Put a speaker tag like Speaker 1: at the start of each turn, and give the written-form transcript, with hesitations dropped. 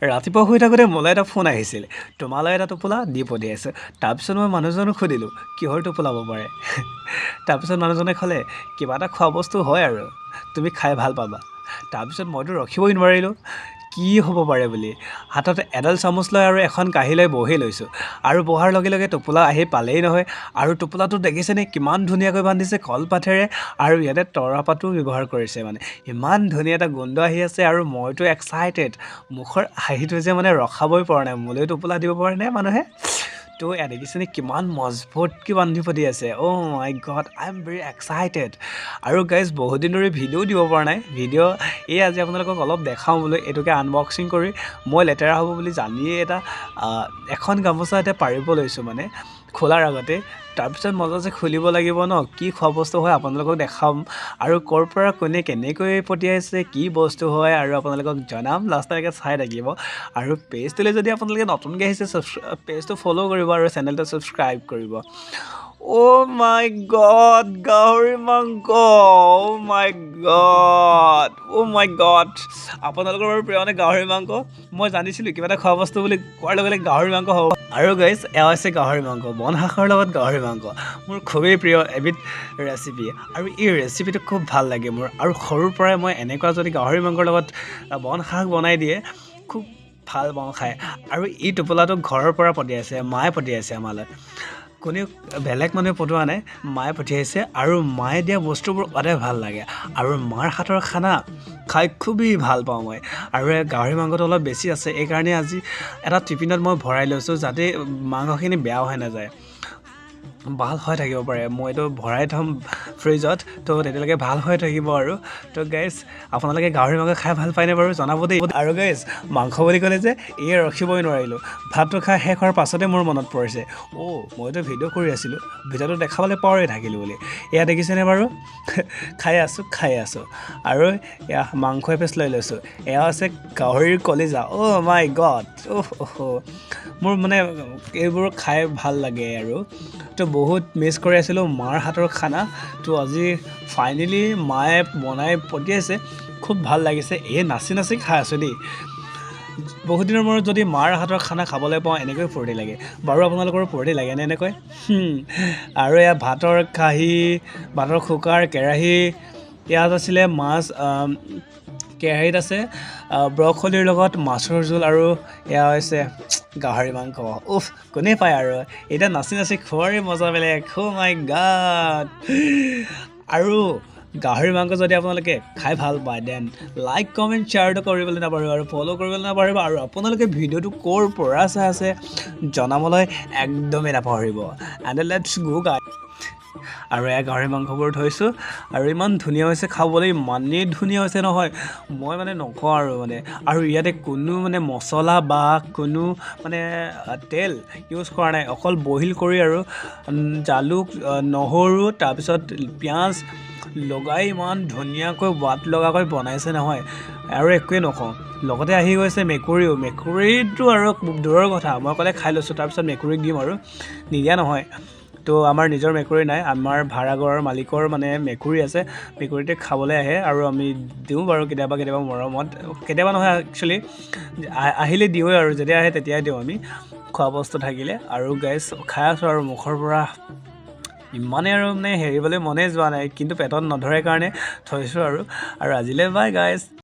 Speaker 1: ৰাতিপুৱা শুই থাকোঁতে মোলৈ এটা ফোন আহিছিল, তোমালৈ এটা টোপোলা দি পঠিয়াইছোঁ। তাৰপিছত মই মানুহজনক সুধিলোঁ কিহৰ টোপোলা হ'ব পাৰে। তাৰপিছত মানুহজনে ক'লে কিবা এটা খোৱা বস্তু হয় আৰু তুমি খাই ভাল পাবা। তাৰপিছত মইতো ৰখিবই নোৱাৰিলোঁ কি হ'ব পাৰে বুলি। হাতত এডাল চামুচ লৈ আৰু এখন কাঁহী লৈ বহি লৈছোঁ আৰু বহাৰ লগে লগে টোপোলা আহি পালেই নহয়। আৰু টোপোলাটো দেখিছেনে কিমান ধুনীয়াকৈ বান্ধিছে কলপাতেৰে, আৰু ইয়াতে তৰাপাতো ব্যৱহাৰ কৰিছে। মানে ইমান ধুনীয়া এটা গোন্ধ আহি আছে আৰু মইতো এক্সাইটেড। মুখৰ হাঁহিটো যে মানে ৰখাবই পৰা নাই। মোলৈ টোপোলা দিব পাৰে নে মানুহে? তো এয়া দেখিছেনে কিমান মজবুতকৈ বান্ধি পতি আছে। Oh' my God, I am very excited. আৰু গাইজ বহুত দিন ধৰি ভিডিঅ' দিব পৰা নাই। ভিডিঅ' এই আজি আপোনালোকক অলপ দেখাওঁ বোলো। এইটোকে আনবক্সিং কৰি মই লেতেৰা হ'ব বুলি জানিয়ে এখন গামোচা এতিয়া পাৰিব লৈছোঁ মানে খোলাৰ আগতে। তাৰপিছত মজা যে খুলিব লাগিব ন, কি খোৱা বস্তু হয় আপোনালোকক দেখাম আৰু ক'ৰ পৰা কোনে কেনেকৈ পঠিয়াইছে, কি বস্তু হয় আৰু আপোনালোকক জনাম। লাষ্টলৈকে চাই থাকিব আৰু পেজটোলৈ যদি আপোনালোকে নতুনকৈ আহিছে পেজটো ফ'ল' কৰিব আৰু চেনেলটো ছাবস্ক্ৰাইব কৰিব। অ' মাই গড, গাহৰি মাংস। অ' my god, O' my god. আপোনালোকৰ বাৰু প্ৰিয় নে গাহৰি মাংস? মই জানিছিলোঁ কিবা এটা খোৱা বস্তু বুলি কোৱাৰ লগে লগে গাহৰি মাংস হ'ব। আৰু গাইজ এয়া হৈছে গাহৰি মাংস, বন শাকৰ লগত গাহৰি মাংস। মোৰ খুবেই প্ৰিয় এবিধ ৰেচিপি আৰু এই ৰেচিপিটো খুব ভাল লাগে মোৰ। আৰু সৰুৰ পৰাই মই এনেকুৱা যদি গাহৰি মাংসৰ লগত বন শাক বনাই দিয়ে খুব ভাল পাওঁ খাই। আৰু এই টোপোলাটো ঘৰৰ পৰা পঠিয়াইছে, মায়ে পঠিয়াইছে আমালৈ। কোনেও বেলেগ মানুহে পঠোৱা নাই, মায়ে পঠিয়াইছে। আৰু মায়ে দিয়া বস্তুবোৰ সদায় ভাল লাগে আৰু মাৰ হাতৰ খানা খাই খুবেই ভাল পাওঁ মই। আৰু গাহৰি মাংসটো অলপ বেছি আছে, এইকাৰণে আজি এটা টিফিনত মই ভৰাই লৈছোঁ যাতে মাংসখিনি বেয়া হৈ নাযায়, ভাল হৈ থাকিব পাৰে। মই এইটো ভৰাই থ'ম ফ্ৰিজত, তো তেতিয়ালৈকে ভাল হৈ থাকিব। আৰু তো গাইজ আপোনালোকে গাহৰি মাংস খাই ভাল পায়নে বাৰু জনাব দেই। আৰু গাইজ মাংস বুলি ক'লে যে ৰখিবই নোৱাৰিলোঁ। ভাতটো খাই শেষ হোৱাৰ পাছতে মোৰ মনত পৰিছে, মইতো ভিডিঅ' কৰি আছিলোঁ, ভিডিঅ'টো দেখাবলৈ পাহৰি থাকিলোঁ বুলি। এয়া দেখিছেনে বাৰু? খাই আছোঁ আৰু এয়া মাংস এপিচ লৈ লৈছোঁ। এয়া হৈছে গাহৰিৰ কলিজা। অ' মাই গড, মোৰ মানে এইবোৰ খাই ভাল লাগে। আৰু তো বহুত মিছ কৰি আছিলোঁ মাৰ হাতৰ খানা। তো আজি ফাইনেলি মায়ে বনাই পঠিয়াইছে, খুব ভাল লাগিছে। নাচি নাচি খাই আছোঁ দেই। বহুত দিনৰ মূৰত যদি মাৰ হাতৰ খানা খাবলৈ পাওঁ এনেকৈ ফূৰ্তি লাগে। বাৰু আপোনালোকৰো ফূৰ্তি লাগেনে এনেকৈ? আৰু এয়া ভাতৰ কাঁহী, ভাতৰ কুকাৰ, কেৰাহী। ইয়াত আছিলে মাছ, কেৰাহীত আছে ব্ৰকলিৰ লগত মাছৰ জোল, আৰু এয়া হৈছে গাহৰি মাংস। কোনে পায় আৰু এতিয়া নাচি নাচি খোৱাৰে মজা বেলেগ। অ' মাই গড। আৰু গাহৰি মাংস যদি আপোনালোকে খাই ভাল পায় দেন লাইক কমেণ্ট শ্বেয়াৰটো কৰিবলৈ নাপাহৰিব আৰু ফ'ল' কৰিবলৈ নাপাহৰিব। আৰু আপোনালোকে ভিডিঅ'টো ক'ৰ পৰা চাই আছে জনাবলৈ একদমেই নাপাহৰিব। And let's go guys. আৰু এয়া গাহৰি মাংসবোৰ থৈছোঁ আৰু ইমান ধুনীয়া হৈছে খাবলৈ, ইমানেই ধুনীয়া হৈছে নহয় মই মানে নকওঁ আৰু মানে। আৰু ইয়াতে কোনো মানে মছলা বা কোনো মানে তেল ইউজ কৰা নাই, অকল বইল কৰি আৰু জালুক, নহৰু, তাৰপিছত পিঁয়াজ লগাই ইমান ধুনীয়াকৈ সোৱাদ লগাকৈ বনাইছে নহয়, আৰু একোৱেই নকওঁ। লগতে আহি গৈছে মেকুৰীটো আৰু দূৰৰ কথা, মই ক'লে খাই লৈছোঁ। তাৰপিছত মেকুৰীক দিম আৰু নিদিয়া নহয়। তো আমাৰ নিজৰ মেকুৰী নাই, আমাৰ ভাড়াঘৰৰ মালিকৰ মানে মেকুৰী আছে। মেকুৰীতে খাবলৈ আহে আৰু আমি দিওঁ বাৰু কেতিয়াবা মৰমত, কেতিয়াবা নহয় একচুৱেলি আহিলে দিওঁৱে আৰু যেতিয়া আহে তেতিয়াই দিওঁ আমি খোৱা বস্তু থাকিলে। আৰু গাইজ খাই আছোঁ আৰু মুখৰ পৰা ইমানেই আৰু মানে হেৰিবলৈ মনেই যোৱা নাই, কিন্তু পেটত নধৰে কাৰণে থৈছোঁ। আৰু আজিলৈ বাই গাইজ।